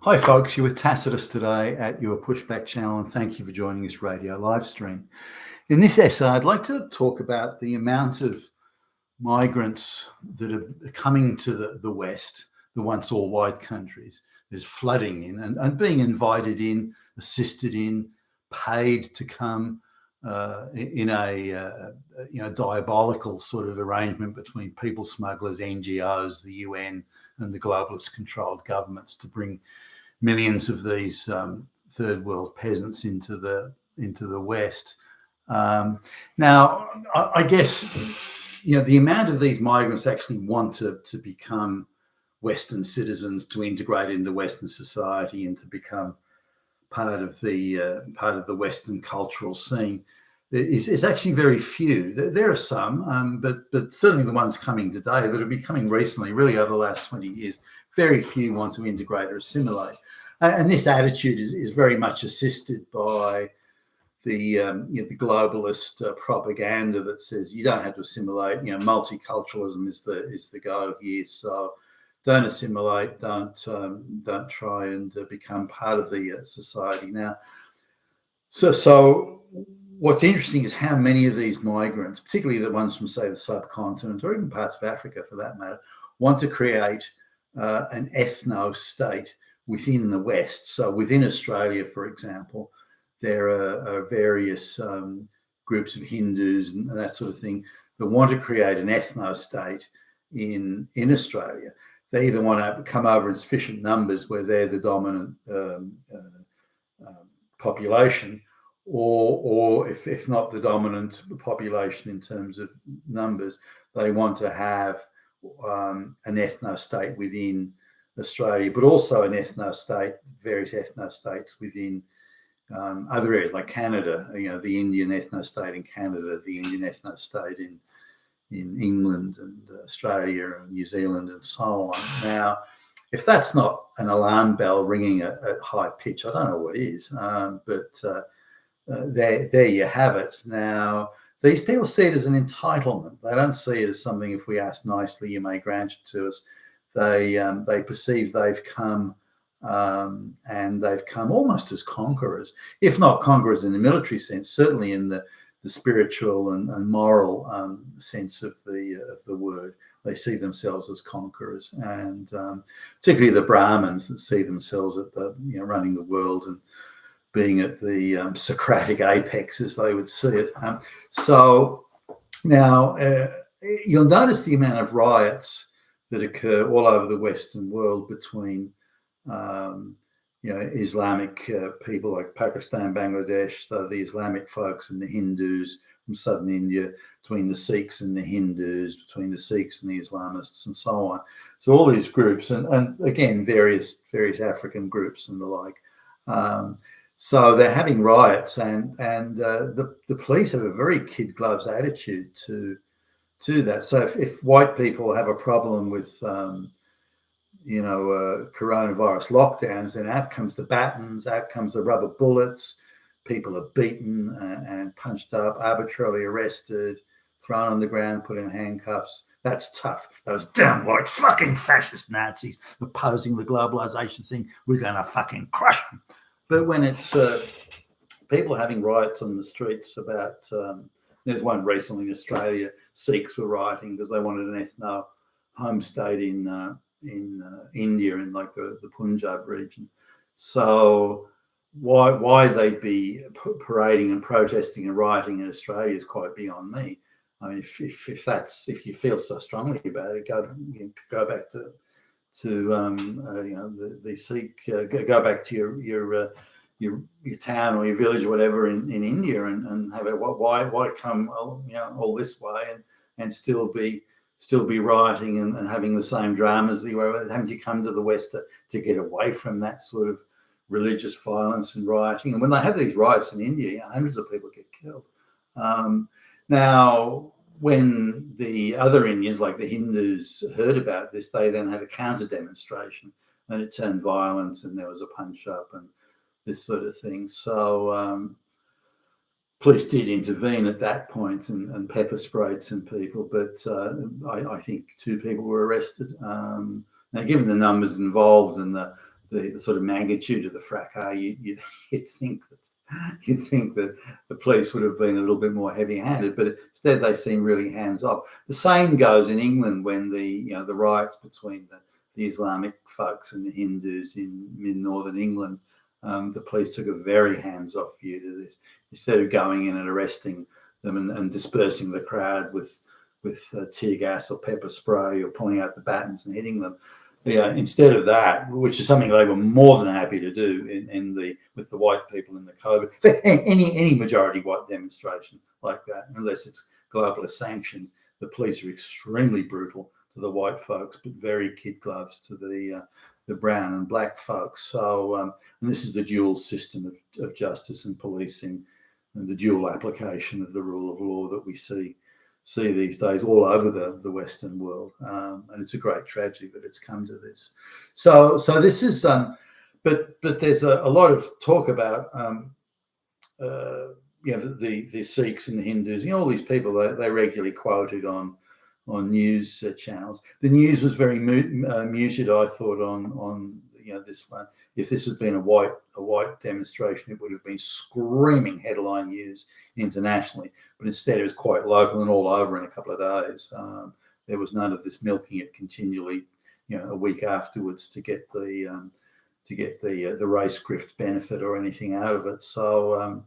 Hi folks, you're with Tacitus today at your Pushback channel, and thank you for joining this radio live stream. In this essay, I'd like to talk about the amount of migrants that are coming to the West, the once all white countries, that is flooding in and being invited in, assisted in, paid to come in a diabolical sort of arrangement between people smugglers, NGOs, the UN, and the globalist controlled governments to bring millions of these third world peasants into the West. Now, I guess the amount of these migrants actually want to become Western citizens, to integrate into Western society, and to become part of the Western cultural scene is actually very few. There are some, but certainly the ones coming today that have been coming recently, really over the last 20 years, very few want to integrate or assimilate. And this attitude is very much assisted by the globalist propaganda that says you don't have to assimilate. Multiculturalism is the go here. So don't assimilate. Don't try and become part of the society. Now, so what's interesting is how many of these migrants, particularly the ones from, say, the subcontinent or even parts of Africa for that matter, want to create an ethno-state within the West. So within Australia, for example, there are various groups of Hindus and that sort of thing that want to create an ethno-state in Australia. They either want to come over in sufficient numbers where they're the dominant population, or if not the dominant population in terms of numbers, they want to have an ethno-state within Australia, but also an ethno-state, various ethno-states within other areas like Canada, the Indian ethno-state in Canada, the Indian ethno-state in England and Australia and New Zealand and so on. Now, if that's not an alarm bell ringing at high pitch, I don't know what is, but there you have it. Now, these people see it as an entitlement. They don't see it as something, if we ask nicely, you may grant it to us. They perceive they've come and they've come almost as conquerors, if not conquerors in the military sense, certainly in the spiritual and moral sense of the word. They see themselves as conquerors, and particularly the Brahmins that see themselves at the running the world and being at the Socratic apex, as they would see it. So now you'll notice the amount of riots that occur all over the Western world between Islamic people like Pakistan, Bangladesh, the Islamic folks, and the Hindus from southern India, between the Sikhs and the Hindus, between the Sikhs and the Islamists, and so on. So all these groups, and again, various African groups and the like. So they're having riots, and the police have a very kid gloves attitude to that. So if white people have a problem with coronavirus lockdowns, then out comes the batons, out comes the rubber bullets. People are beaten and punched up, arbitrarily arrested, thrown on the ground, put in handcuffs. That's tough. Those downright fucking fascist Nazis opposing the globalization thing, we're going to fucking crush them. But when it's people having riots on the streets about, there's one recently in Australia, Sikhs were rioting because they wanted an ethno home state in India, in like the Punjab region. So why they'd be parading and protesting and rioting in Australia is quite beyond me. I mean, if you feel so strongly about it, go back to the Sikh, go back to your town or your village or whatever in India and have it. Why come all this way and still be rioting and having the same dramas? Haven't you come to the West to get away from that sort of religious violence and rioting? And when they have these riots in India, hundreds of people get killed. Now, when the other Indians, like the Hindus, heard about this, they then had a counter demonstration, and it turned violent, and there was a punch up and this sort of thing. So police did intervene at that point and pepper sprayed some people, but I think 2 people were arrested. Now, given the numbers involved and the the sort of magnitude of the fracas, you'd think that the police would have been a little bit more heavy-handed, but instead they seem really hands-off. The same goes in England when the riots between the Islamic folks and the Hindus in mid-northern England. The police took a very hands-off view to this. Instead of going in and arresting them and dispersing the crowd with tear gas or pepper spray or pulling out the batons and hitting them. Instead of that, which is something they were more than happy to do with the white people in the COVID, any majority white demonstration like that, unless it's globalist sanctions, the police are extremely brutal to the white folks, but very kid gloves to the brown and black folks. So, and this is the dual system of justice and policing, and the dual application of the rule of law that we see these days all over the Western world, and it's a great tragedy that it's come to this. So this is, but there's a lot of talk about, the Sikhs and the Hindus, all these people they regularly quoted on news channels. The news was very muted, I thought, on this one. If this had been a white demonstration, it would have been screaming headline news internationally. But instead, it was quite local and all over in a couple of days. There was none of this milking it continually, a week afterwards to get the race grift benefit or anything out of it. So,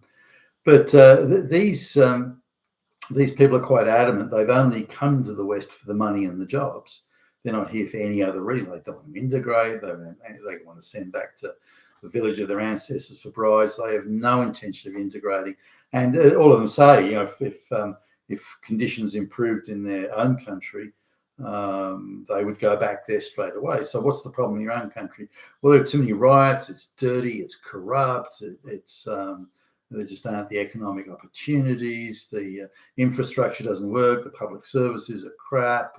these people are quite adamant. They've only come to the West for the money and the jobs. They're not here for any other reason. They don't want to integrate. They want to send back to the village of their ancestors for brides. They have no intention of integrating. And all of them say, if conditions improved in their own country, they would go back there straight away. So what's the problem in your own country? Well, there are too many riots. It's dirty. It's corrupt. There just aren't the economic opportunities. The infrastructure doesn't work. The public services are crap.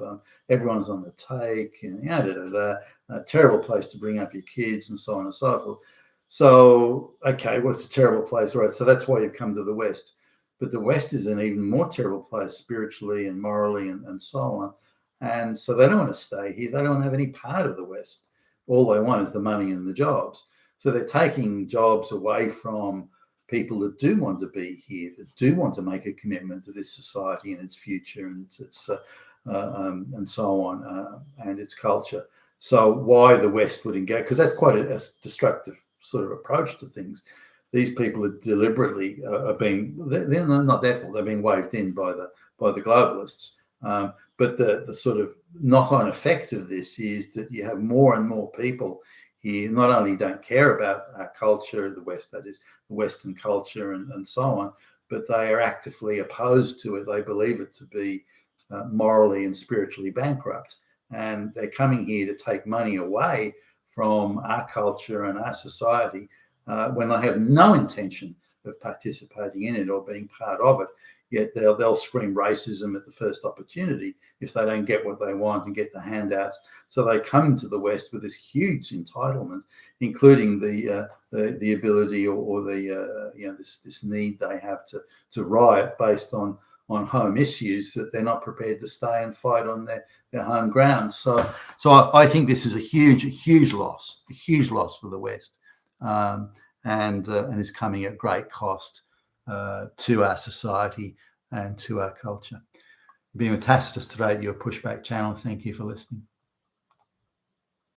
Everyone's on the take. A terrible place to bring up your kids, and so on and so forth. So, okay, well, it's a terrible place, all right? So that's why you've come to the West. But the West is an even more terrible place spiritually and morally and so on. And so they don't want to stay here. They don't want to have any part of the West. All they want is the money and the jobs. So they're taking jobs away from people that do want to be here, that do want to make a commitment to this society and its future and its and so on, and its culture. So why the West would engage? Because that's quite a destructive sort of approach to things. These people are deliberately they're not their fault. They're being waved in by the globalists. But the sort of knock-on effect of this is that you have more and more people here not only don't care about our culture, the West, that is, the Western culture and so on, but they are actively opposed to it. They believe it to be morally and spiritually bankrupt. And they're coming here to take money away from our culture and our society when they have no intention of participating in it or being part of it. Yet they'll scream racism at the first opportunity if they don't get what they want and get the handouts. So they come to the West with this huge entitlement, including the ability or this need they have to riot based on home issues that they're not prepared to stay and fight on their home ground. So I think this is a huge loss for the West, and is coming at great cost to our society and to our culture. Being with Tacitus today at your Pushback channel. Thank you for listening.